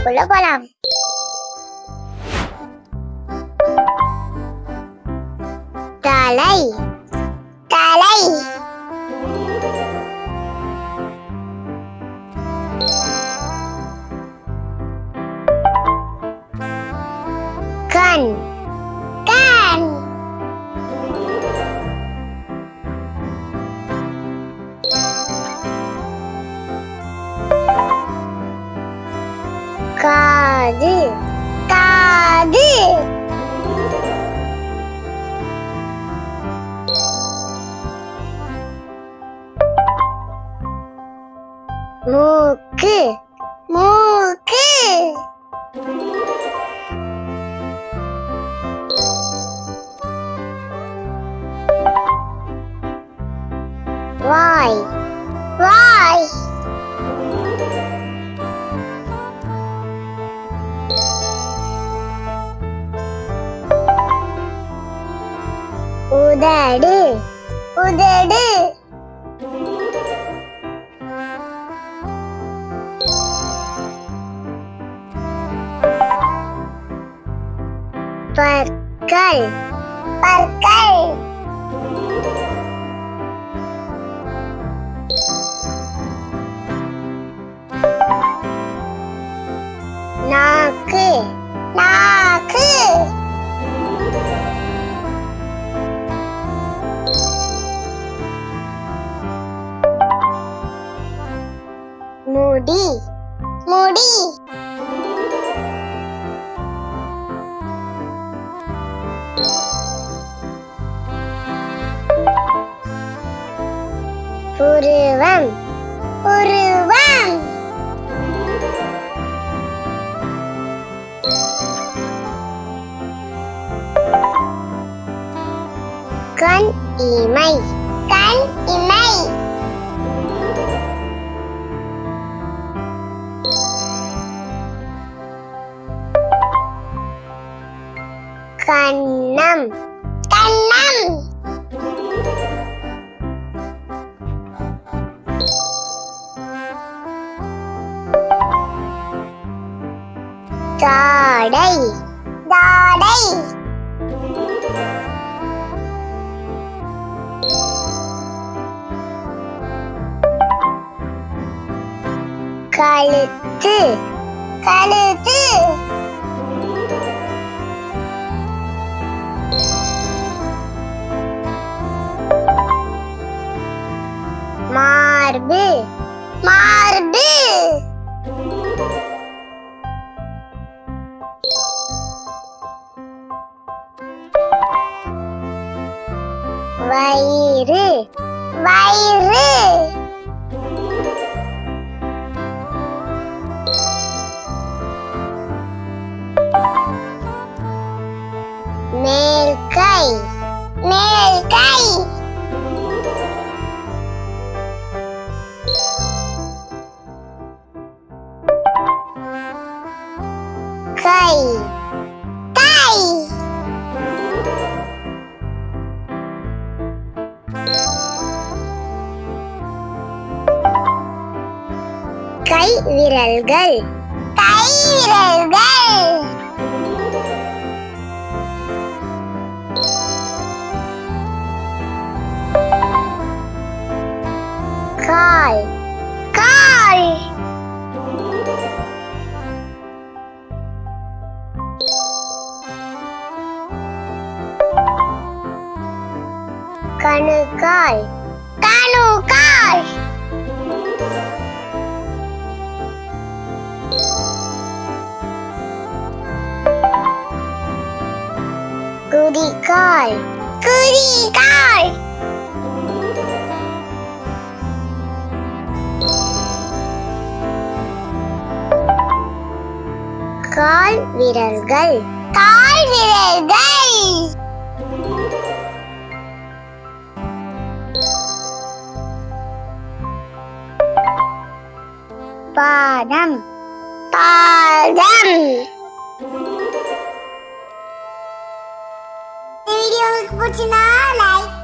வீடியோக்குள்ள போலாம். தலை தலை கண் கண் காது காது மூக்கு மூக்கு வாய் வாய் உதடு உதடு பற்கள் பற்கள் நாக்கு நாக்கு முடி முடி புருவம் புருவம் கண் இமை கண் இமை கன்னம் கன்னம் தாடை தாடை கழுத்து கழுத்து மார்பு மார்பு வயிறு வயிறு மேல் கை மேல் கை கை கை கை விரல்கள் கை விரல்கள் கால் கால் கணுக்கால் கணுக்கால் குதிகால் குதிகால் கால் விரல்கள் கால் விரல்கள் பாதம் பாதம் வீடியோ உங்களுக்கு பிடிச்சினா லைக்